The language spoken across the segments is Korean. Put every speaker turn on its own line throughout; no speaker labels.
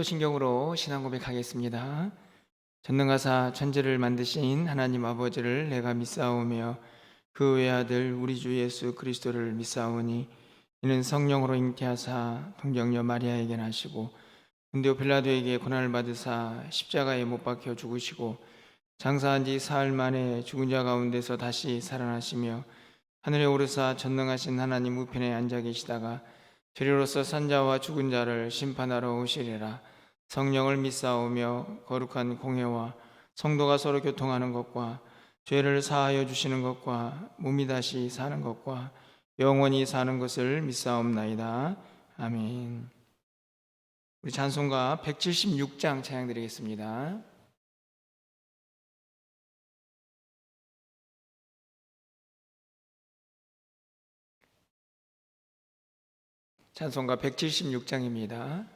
신경으로 신앙 고백하겠습니다. 전능하사 천지를 만드신 하나님 아버지를 내가 믿사오며 그 외아들 우리 주 예수 그리스도를 믿사오니 이는 성령으로 잉태하사 동정녀 마리아에게 나시고 본디오 빌라도에게 고난을 받으사 십자가에 못 박혀 죽으시고 장사한 지 사흘 만에 죽은 자 가운데서 다시 살아나시며 하늘에 오르사 전능하신 하나님 우편에 앉아 계시다가 저리로서 산자와 죽은 자를 심판하러 오시리라. 성령을 믿사오며 거룩한 공회와 성도가 서로 교통하는 것과 죄를 사하여 주시는 것과 몸이 다시 사는 것과 영원히 사는 것을 믿사옵나이다. 아멘. 우리 찬송가 176장 찬양드리겠습니다. 찬송가 176장입니다.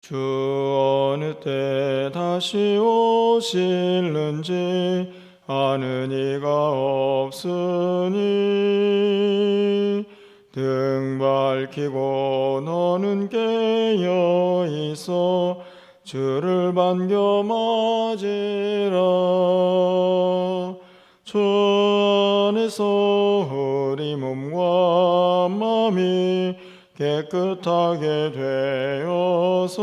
주 어느 때 다시 오실는지 아는 이가 없으니 등 밝히고 너는 깨어 있어 주를 반겨 맞으라. 주 안에서 우리 몸과 마음이 깨끗하게 되어서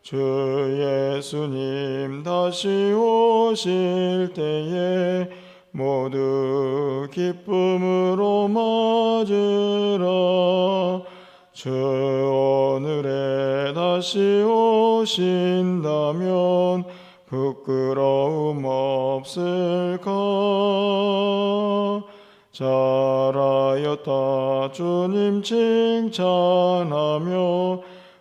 주 예수님 다시 오실 때에 모두 기쁨으로 맞으라. 주 오늘에 다시 오신다면 부끄러움 없을까. 잘하였다 주님 칭찬하며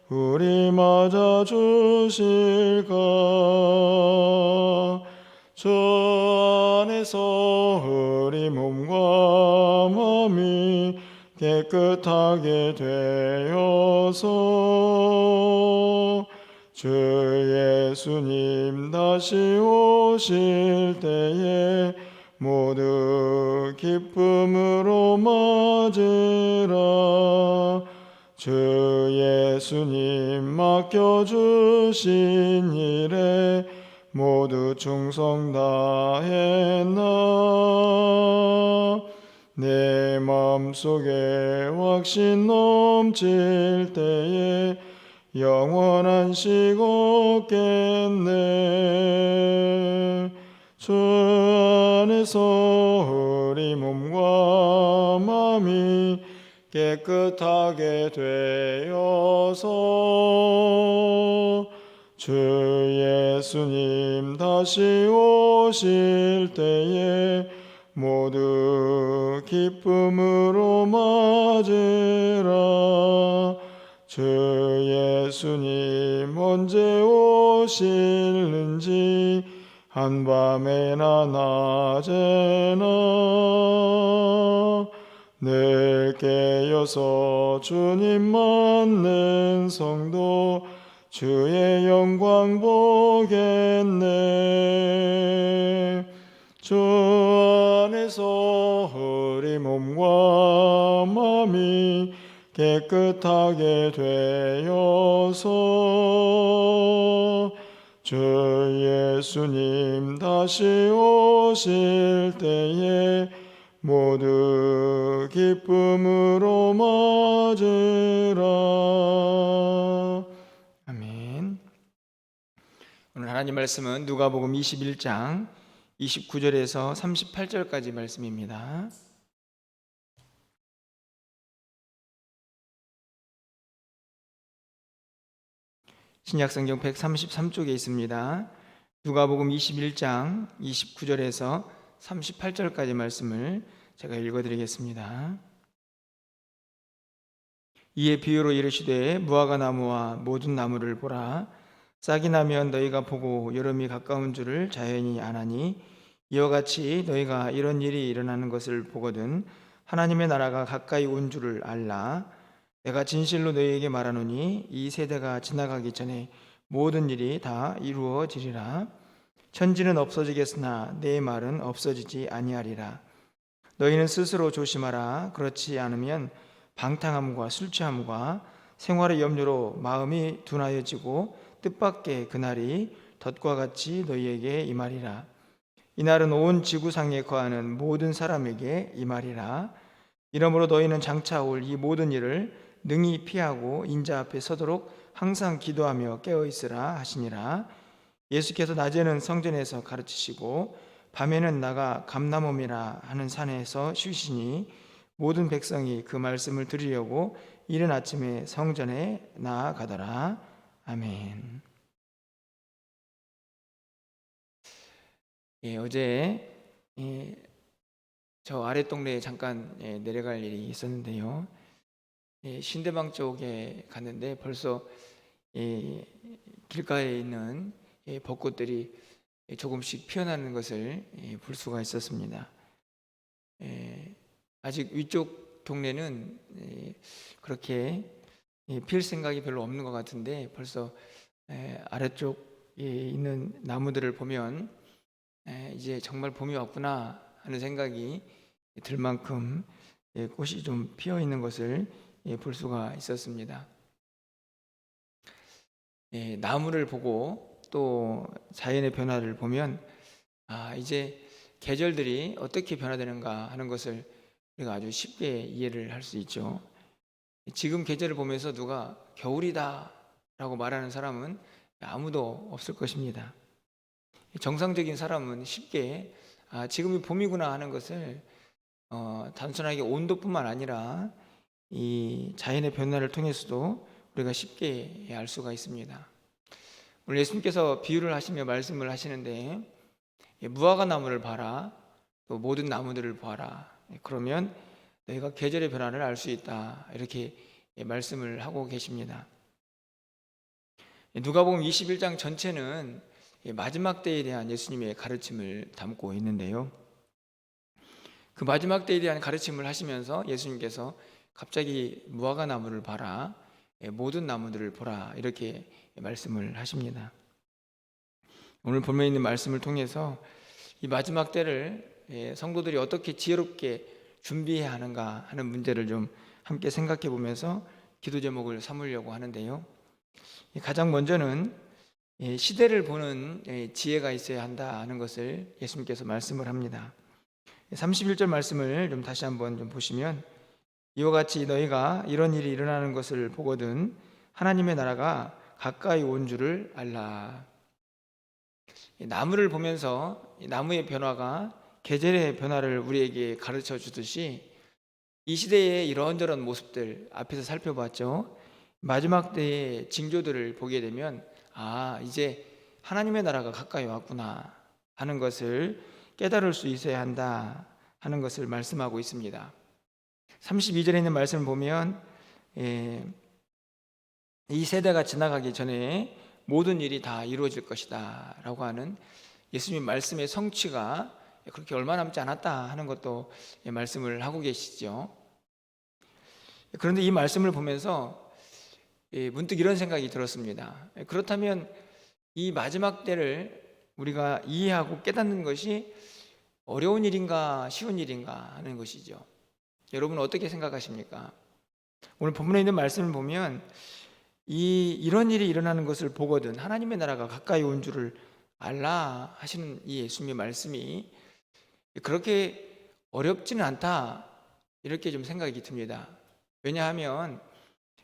우리 맞아주실까. 주 안에서 우리 몸과 마음이 깨끗하게 되어서 주 예수님 다시 오실 때에 모두 기쁨으로 맞으라. 주 예수님 맡겨주신 일에 모두 충성 다했나. 내 마음속에 확신 넘칠 때에 영원한 식 없겠네. 주 안에서 우리 몸과 마음이 깨끗하게 되어서 주 예수님 다시 오실 때에 모두 기쁨으로 맞으라. 주 예수님 언제 오실는지 한밤에나 낮에나 늘 깨어서 주님 맞는 성도 주의 영광 보겠네. 주 안에서 우리 몸과 마음이 깨끗하게 되어서 주 예수님 다시 오실 때에 모두 기쁨으로 맞으라. 아멘. 오늘 하나님 말씀은 누가복음 21장 29절에서 38절까지 말씀입니다. 신약성경 133쪽에 있습니다. 누가복음 21장 29절에서 38절까지 말씀을 제가 읽어드리겠습니다. 이에 비유로 이르시되 무화과 나무와 모든 나무를 보라. 싹이 나면 너희가 보고 여름이 가까운 줄을 자연히 아나니 이와 같이 너희가 이런 일이 일어나는 것을 보거든 하나님의 나라가 가까이 온 줄을 알라. 내가 진실로 너희에게 말하노니 이 세대가 지나가기 전에 모든 일이 다 이루어지리라. 천지는 없어지겠으나 내 말은 없어지지 아니하리라. 너희는 스스로 조심하라. 그렇지 않으면 방탕함과 술 취함과 생활의 염려로 마음이 둔하여지고 뜻밖의 그날이 덫과 같이 너희에게 임하리라. 이날은 온 지구상에 거하는 모든 사람에게 임하리라. 이러므로 너희는 장차 올 이 모든 일을 능히 피하고 인자 앞에 서도록 항상 기도하며 깨어 있으라 하시니라. 예수께서 낮에는 성전에서 가르치시고 밤에는 나가 감람원이라 하는 산에서 쉬시니 모든 백성이 그 말씀을 들으려고 이른 아침에 성전에 나아가더라. 아멘. 어제 저 아래 동네에 잠깐 내려갈 일이 있었는데요. 신대방 쪽에 갔는데 벌써 길가에 있는 벚꽃들이 조금씩 피어나는 것을 볼 수가 있었습니다. 아직 위쪽 동네는 그렇게 필 생각이 별로 없는 것 같은데 벌써 아래쪽에 있는 나무들을 보면 이제 정말 봄이 왔구나 하는 생각이 들 만큼 꽃이 좀 피어 있는 것을 볼 수가 있었습니다. 나무를 보고 또 자연의 변화를 보면 이제 계절들이 어떻게 변화되는가 하는 것을 우리가 아주 쉽게 이해를 할 수 있죠. 지금 계절을 보면서 누가 겨울이다 라고 말하는 사람은 아무도 없을 것입니다. 정상적인 사람은 쉽게 지금이 봄이구나 하는 것을 단순하게 온도뿐만 아니라 이 자연의 변화를 통해서도 우리가 쉽게 알 수가 있습니다. 오늘 예수님께서 비유를 하시며 말씀을 하시는데 무화과 나무를 봐라, 또 모든 나무들을 보아라. 그러면 너희가 계절의 변화를 알 수 있다. 이렇게 말씀을 하고 계십니다. 누가복음 21장 전체는 마지막 때에 대한 예수님의 가르침을 담고 있는데요. 그 마지막 때에 대한 가르침을 하시면서 예수님께서 갑자기 무화과 나무를 봐라, 모든 나무들을 보라 이렇게 말씀을 하십니다. 오늘 본문에 있는 말씀을 통해서 이 마지막 때를 성도들이 어떻게 지혜롭게 준비해야 하는가 하는 문제를 좀 함께 생각해 보면서 기도 제목을 삼으려고 하는데요. 가장 먼저는 시대를 보는 지혜가 있어야 한다 하는 것을 예수님께서 말씀을 합니다. 31절 말씀을 좀 다시 한번 좀 보시면 이와 같이 너희가 이런 일이 일어나는 것을 보거든 하나님의 나라가 가까이 온 줄을 알라. 나무를 보면서 나무의 변화가 계절의 변화를 우리에게 가르쳐 주듯이 이 시대의 이런저런 모습들 앞에서 살펴봤죠. 마지막 때의 징조들을 보게 되면 이제 하나님의 나라가 가까이 왔구나 하는 것을 깨달을 수 있어야 한다 하는 것을 말씀하고 있습니다. 32절에 있는 말씀을 보면 이 세대가 지나가기 전에 모든 일이 다 이루어질 것이다 라고 하는 예수님 말씀의 성취가 그렇게 얼마 남지 않았다 하는 것도 말씀을 하고 계시죠. 그런데 이 말씀을 보면서 문득 이런 생각이 들었습니다. 그렇다면 이 마지막 때를 우리가 이해하고 깨닫는 것이 어려운 일인가 쉬운 일인가 하는 것이죠. 여러분 어떻게 생각하십니까? 오늘 본문에 있는 말씀을 보면 이런 일이 일어나는 것을 보거든 하나님의 나라가 가까이 온 줄을 알라 하시는 이 예수님의 말씀이 그렇게 어렵지는 않다 이렇게 좀 생각이 듭니다. 왜냐하면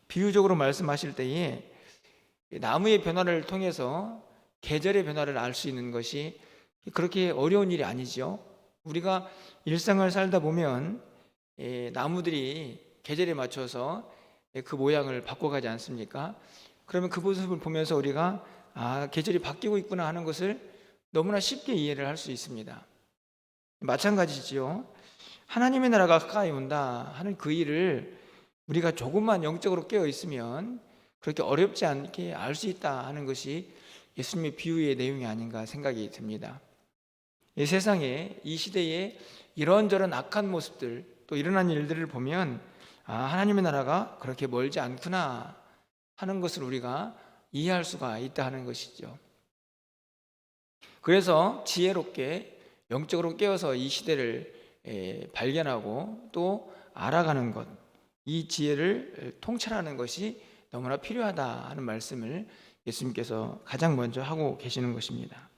비유적으로 말씀하실 때에 나무의 변화를 통해서 계절의 변화를 알 수 있는 것이 그렇게 어려운 일이 아니죠. 우리가 일상을 살다 보면 나무들이 계절에 맞춰서 그 모양을 바꿔가지 않습니까? 그러면 그 모습을 보면서 우리가 계절이 바뀌고 있구나 하는 것을 너무나 쉽게 이해를 할 수 있습니다. 마찬가지지요. 하나님의 나라가 가까이 온다 하는 그 일을 우리가 조금만 영적으로 깨어 있으면 그렇게 어렵지 않게 알 수 있다 하는 것이 예수님의 비유의 내용이 아닌가 생각이 듭니다. 이 세상에 이 시대에 이런저런 악한 모습들 또 일어난 일들을 보면 하나님의 나라가 그렇게 멀지 않구나 하는 것을 우리가 이해할 수가 있다 하는 것이죠. 그래서 지혜롭게 영적으로 깨어서 이 시대를 발견하고 또 알아가는 것, 이 지혜를 통찰하는 것이 너무나 필요하다 하는 말씀을 예수님께서 가장 먼저 하고 계시는 것입니다.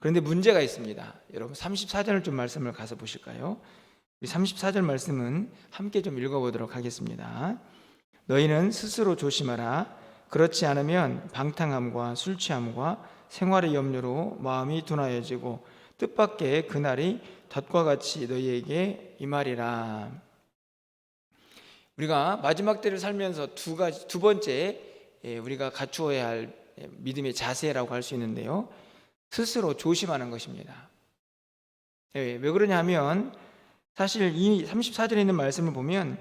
그런데 문제가 있습니다. 여러분 34절 좀 말씀을 가서 보실까요? 34절 말씀은 함께 좀 읽어보도록 하겠습니다. 너희는 스스로 조심하라. 그렇지 않으면 방탕함과 술 취함과 생활의 염려로 마음이 둔하여지고 뜻밖의 그날이 덫과 같이 너희에게 임하리라. 우리가 마지막 때를 살면서 두 번째 우리가 갖추어야 할 믿음의 자세라고 할 수 있는데요, 스스로 조심하는 것입니다. 왜 그러냐면 사실 이 34절에 있는 말씀을 보면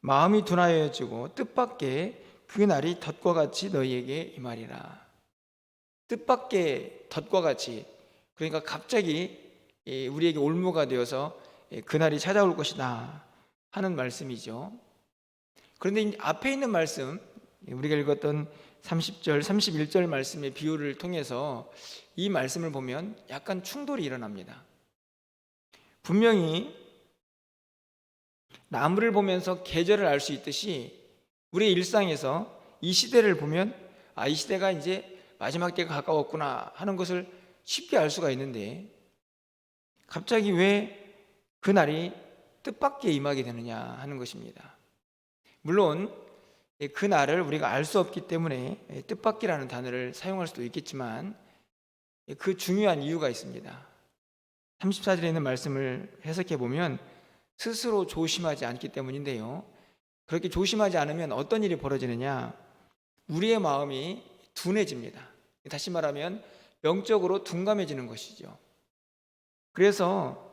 마음이 둔하여지고 뜻밖의 그 날이 덫과 같이 너희에게 임하리라. 뜻밖의 덫과 같이, 그러니까 갑자기 우리에게 올무가 되어서 그날이 찾아올 것이다 하는 말씀이죠. 그런데 앞에 있는 말씀, 우리가 읽었던 30절, 31절 말씀의 비유를 통해서 이 말씀을 보면 약간 충돌이 일어납니다. 분명히 나무를 보면서 계절을 알 수 있듯이 우리의 일상에서 이 시대를 보면 이 시대가 이제 마지막 때가 가까웠구나 하는 것을 쉽게 알 수가 있는데, 갑자기 왜 그 날이 뜻밖의 임하게 되느냐 하는 것입니다. 물론 그 날을 우리가 알 수 없기 때문에 뜻밖이라는 단어를 사용할 수도 있겠지만 그 중요한 이유가 있습니다. 34절에 있는 말씀을 해석해 보면 스스로 조심하지 않기 때문인데요, 그렇게 조심하지 않으면 어떤 일이 벌어지느냐, 우리의 마음이 둔해집니다. 다시 말하면 영적으로 둔감해지는 것이죠. 그래서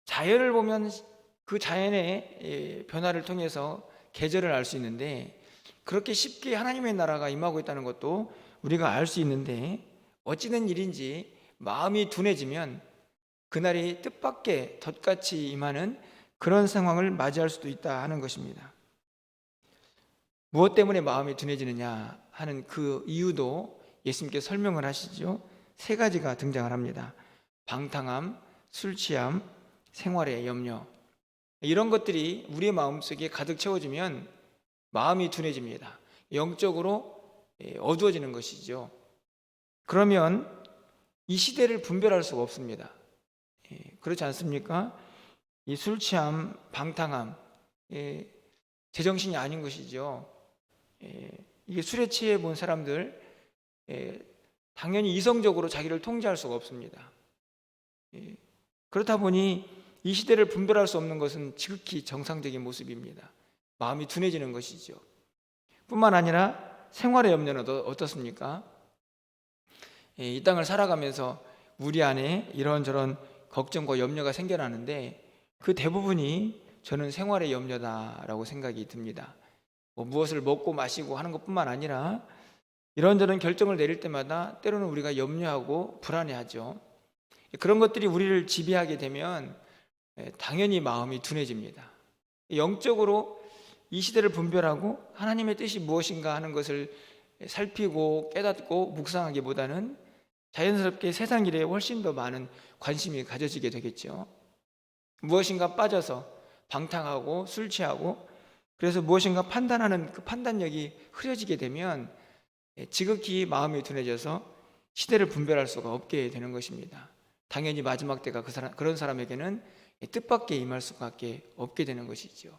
자연을 보면 그 자연의 변화를 통해서 계절을 알 수 있는데, 그렇게 쉽게 하나님의 나라가 임하고 있다는 것도 우리가 알 수 있는데, 어찌된 일인지 마음이 둔해지면 그날이 뜻밖의 덫같이 임하는 그런 상황을 맞이할 수도 있다 하는 것입니다. 무엇 때문에 마음이 둔해지느냐 하는 그 이유도 예수님께서 설명을 하시죠. 세 가지가 등장을 합니다. 방탕함, 술 취함, 생활의 염려. 이런 것들이 우리의 마음속에 가득 채워지면 마음이 둔해집니다. 영적으로 어두워지는 것이죠. 그러면 이 시대를 분별할 수가 없습니다. 그렇지 않습니까? 이 술 취함, 방탕함, 제정신이 아닌 것이죠. 이게 술에 취해 본 사람들, 당연히 이성적으로 자기를 통제할 수가 없습니다. 그렇다 보니 이 시대를 분별할 수 없는 것은 지극히 정상적인 모습입니다. 마음이 둔해지는 것이죠. 뿐만 아니라 생활의 염려는 어떻습니까? 이 땅을 살아가면서 우리 안에 이런저런 걱정과 염려가 생겨나는데, 그 대부분이 저는 생활의 염려다라고 생각이 듭니다. 무엇을 먹고 마시고 하는 것뿐만 아니라 이런저런 결정을 내릴 때마다 때로는 우리가 염려하고 불안해하죠. 그런 것들이 우리를 지배하게 되면 당연히 마음이 둔해집니다. 영적으로 이 시대를 분별하고 하나님의 뜻이 무엇인가 하는 것을 살피고 깨닫고 묵상하기보다는 자연스럽게 세상 일에 훨씬 더 많은 관심이 가져지게 되겠죠. 무엇인가 빠져서 방탕하고 술 취하고, 그래서 무엇인가 판단하는 그 판단력이 흐려지게 되면 지극히 마음이 둔해져서 시대를 분별할 수가 없게 되는 것입니다. 당연히 마지막 때가 그런 사람에게는 뜻밖의 임할 수밖에 없게 되는 것이죠.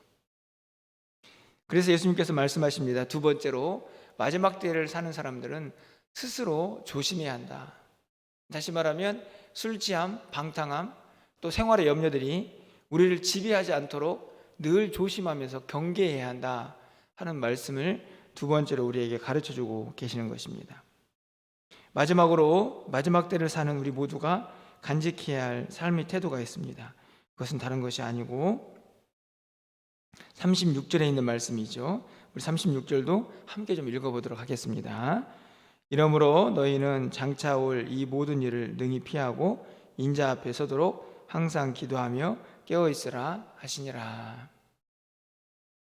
그래서 예수님께서 말씀하십니다. 두 번째로, 마지막 때를 사는 사람들은 스스로 조심해야 한다. 다시 말하면 술 취함, 방탕함, 또 생활의 염려들이 우리를 지배하지 않도록 늘 조심하면서 경계해야 한다 하는 말씀을 두 번째로 우리에게 가르쳐주고 계시는 것입니다. 마지막으로, 마지막 때를 사는 우리 모두가 간직해야 할 삶의 태도가 있습니다. 그것은 다른 것이 아니고 36절에 있는 말씀이죠. 우리 36절도 함께 좀 읽어보도록 하겠습니다. 이러므로 너희는 장차 올 이 모든 일을 능히 피하고 인자 앞에 서도록 항상 기도하며 깨어있으라 하시니라.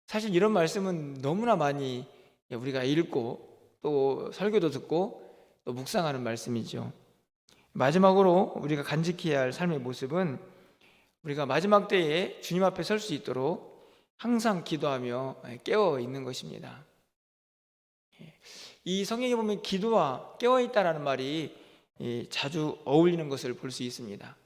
사실 이런 말씀은 너무나 많이 우리가 읽고 또 설교도 듣고 또 묵상하는 말씀이죠. 마지막으로 우리가 간직해야 할 삶의 모습은 우리가 마지막 때에 주님 앞에 설 수 있도록 항상 기도하며 깨어 있는 것입니다. 이 성경에 보면 기도와 깨어 있다라는 말이 자주 어울리는 것을 볼 수 있습니다.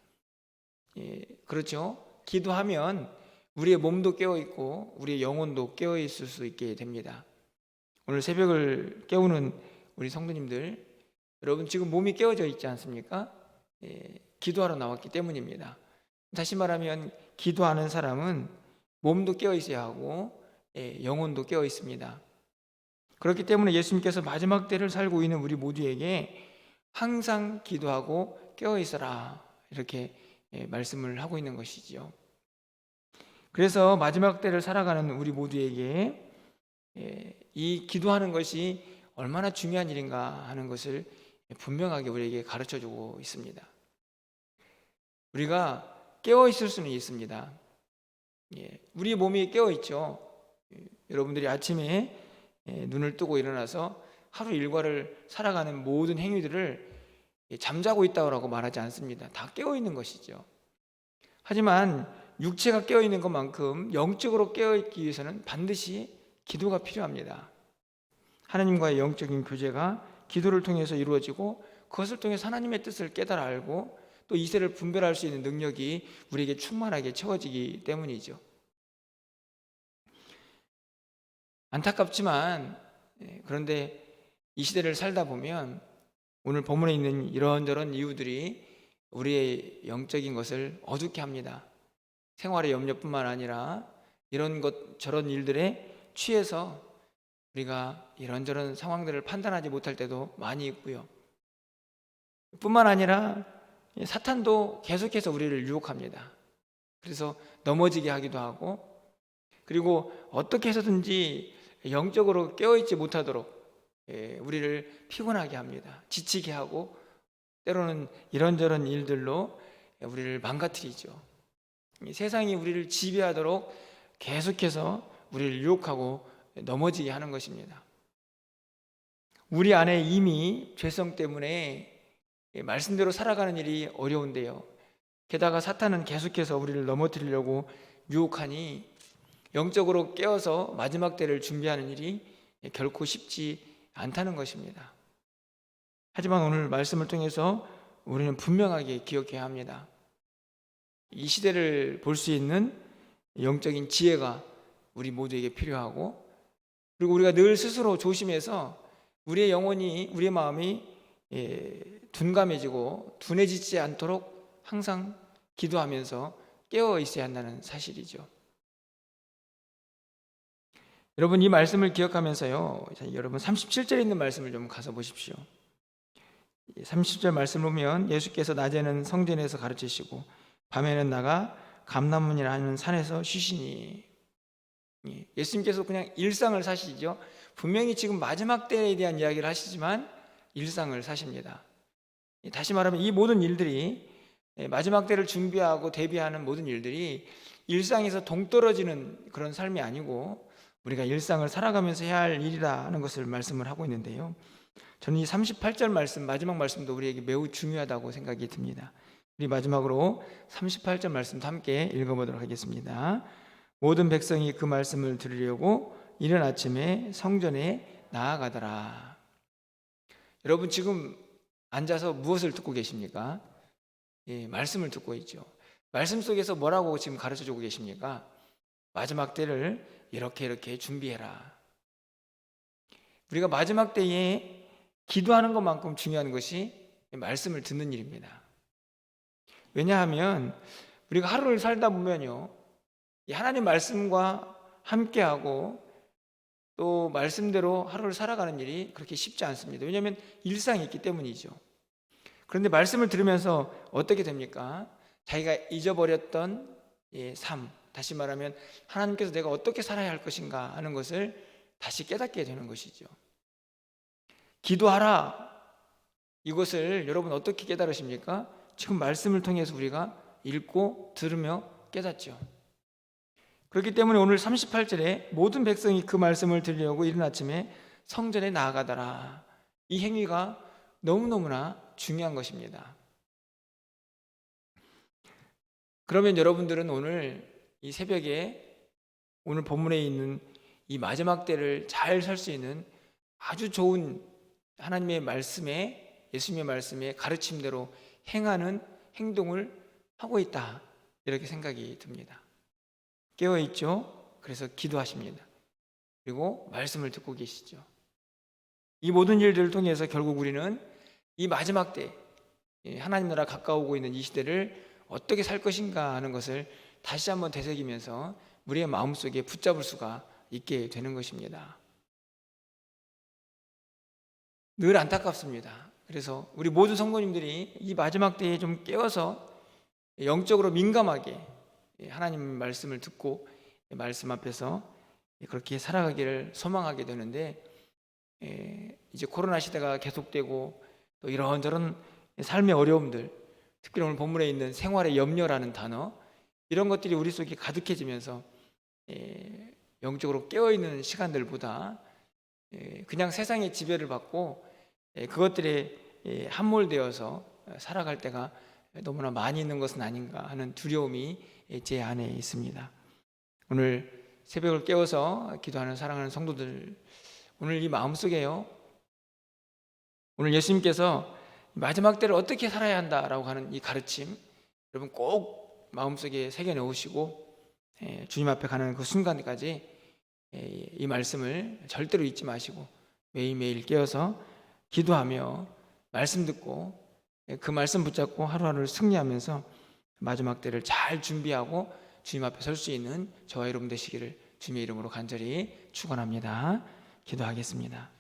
그렇죠? 기도하면 우리의 몸도 깨어 있고 우리의 영혼도 깨어 있을 수 있게 됩니다. 오늘 새벽을 깨우는 우리 성도님들, 여러분 지금 몸이 깨어져 있지 않습니까? 기도하러 나왔기 때문입니다. 다시 말하면 기도하는 사람은 몸도 깨어 있어야 하고 영혼도 깨어 있습니다. 그렇기 때문에 예수님께서 마지막 때를 살고 있는 우리 모두에게 항상 기도하고 깨어 있어라, 이렇게 말씀을 하고 있는 것이지요. 그래서 마지막 때를 살아가는 우리 모두에게 이 기도하는 것이 얼마나 중요한 일인가 하는 것을 분명하게 우리에게 가르쳐주고 있습니다. 우리가 깨어 있을 수는 있습니다. 우리 몸이 깨어 있죠. 여러분들이 아침에 눈을 뜨고 일어나서 하루 일과를 살아가는 모든 행위들을 잠자고 있다고 말하지 않습니다. 다 깨어 있는 것이죠. 하지만 육체가 깨어 있는 것만큼 영적으로 깨어 있기 위해서는 반드시 기도가 필요합니다. 하나님과의 영적인 교제가 기도를 통해서 이루어지고 그것을 통해서 하나님의 뜻을 깨달아 알고 또 이세를 분별할 수 있는 능력이 우리에게 충만하게 채워지기 때문이죠. 안타깝지만 그런데 이 시대를 살다 보면 오늘 본문에 있는 이런저런 이유들이 우리의 영적인 것을 어둡게 합니다. 생활의 염려뿐만 아니라 이런 것 저런 일들에 취해서 우리가 이런저런 상황들을 판단하지 못할 때도 많이 있고요. 뿐만 아니라 사탄도 계속해서 우리를 유혹합니다. 그래서 넘어지게 하기도 하고, 그리고 어떻게 해서든지 영적으로 깨어있지 못하도록 우리를 피곤하게 합니다. 지치게 하고 때로는 이런저런 일들로 우리를 망가뜨리죠. 세상이 우리를 지배하도록 계속해서 우리를 유혹하고 넘어지게 하는 것입니다. 우리 안에 이미 죄성 때문에 말씀대로 살아가는 일이 어려운데요, 게다가 사탄은 계속해서 우리를 넘어뜨리려고 유혹하니 영적으로 깨어서 마지막 때를 준비하는 일이 결코 쉽지 않다는 것입니다. 하지만 오늘 말씀을 통해서 우리는 분명하게 기억해야 합니다. 이 시대를 볼 수 있는 영적인 지혜가 우리 모두에게 필요하고, 그리고 우리가 늘 스스로 조심해서 우리의 영혼이, 우리의 마음이 둔감해지고 둔해지지 않도록 항상 기도하면서 깨어 있어야 한다는 사실이죠. 여러분, 이 말씀을 기억하면서요, 여러분 37절에 있는 말씀을 좀 가서 보십시오. 30절 말씀을 보면 예수께서 낮에는 성전에서 가르치시고 밤에는 나가 감람문이라 하는 산에서 쉬시니, 예수님께서 그냥 일상을 사시죠. 분명히 지금 마지막 때에 대한 이야기를 하시지만 일상을 사십니다. 다시 말하면 이 모든 일들이, 마지막 때를 준비하고 대비하는 모든 일들이 일상에서 동떨어지는 그런 삶이 아니고 우리가 일상을 살아가면서 해야 할 일이라는 것을 말씀을 하고 있는데요, 저는 이 38절 말씀, 마지막 말씀도 우리에게 매우 중요하다고 생각이 듭니다. 우리 마지막으로 38절 말씀도 함께 읽어보도록 하겠습니다. 모든 백성이 그 말씀을 들으려고 이른 아침에 성전에 나아가더라. 여러분 지금 앉아서 무엇을 듣고 계십니까? 말씀을 듣고 있죠. 말씀 속에서 뭐라고 지금 가르쳐주고 계십니까? 마지막 때를 이렇게 준비해라. 우리가 마지막 때에 기도하는 것만큼 중요한 것이 말씀을 듣는 일입니다. 왜냐하면 우리가 하루를 살다 보면요, 하나님 말씀과 함께하고 또 말씀대로 하루를 살아가는 일이 그렇게 쉽지 않습니다. 왜냐하면 일상이 있기 때문이죠. 그런데 말씀을 들으면서 어떻게 됩니까? 자기가 잊어버렸던 삶, 다시 말하면 하나님께서 내가 어떻게 살아야 할 것인가 하는 것을 다시 깨닫게 되는 것이죠. 기도하라, 이것을 여러분 어떻게 깨달으십니까? 지금 말씀을 통해서 우리가 읽고 들으며 깨닫죠. 그렇기 때문에 오늘 38절에 모든 백성이 그 말씀을 들으려고 이른 아침에 성전에 나아가더라, 이 행위가 너무너무나 중요한 것입니다. 그러면 여러분들은 오늘 이 새벽에 오늘 본문에 있는 이 마지막 때를 잘 살 수 있는 아주 좋은 하나님의 말씀에, 예수님의 말씀에 가르침대로 행하는 행동을 하고 있다, 이렇게 생각이 듭니다. 깨어있죠? 그래서 기도하십니다. 그리고 말씀을 듣고 계시죠. 이 모든 일들을 통해서 결국 우리는 이 마지막 때, 하나님 나라 가까우고 있는 이 시대를 어떻게 살 것인가 하는 것을 다시 한번 되새기면서 우리의 마음속에 붙잡을 수가 있게 되는 것입니다. 늘 안타깝습니다. 그래서 우리 모든 성도님들이 이 마지막 때에 좀 깨어서 영적으로 민감하게 하나님 말씀을 듣고 말씀 앞에서 그렇게 살아가기를 소망하게 되는데, 이제 코로나 시대가 계속되고 또 이런저런 삶의 어려움들, 특히 오늘 본문에 있는 생활의 염려라는 단어, 이런 것들이 우리 속에 가득해지면서 영적으로 깨어있는 시간들보다 그냥 세상의 지배를 받고 그것들에 함몰되어서 살아갈 때가 너무나 많이 있는 것은 아닌가 하는 두려움이 제 안에 있습니다. 오늘 새벽을 깨워서 기도하는 사랑하는 성도들, 오늘 이 마음속에요, 오늘 예수님께서 마지막 때를 어떻게 살아야 한다라고 하는 이 가르침, 여러분 꼭 마음속에 새겨 넣으시고 주님 앞에 가는 그 순간까지 이 말씀을 절대로 잊지 마시고 매일매일 깨어서 기도하며 말씀 듣고 그 말씀 붙잡고 하루하루를 승리하면서 마지막 때를 잘 준비하고 주님 앞에 설 수 있는 저와 여러분 되시기를 주님의 이름으로 간절히 축원합니다. 기도하겠습니다.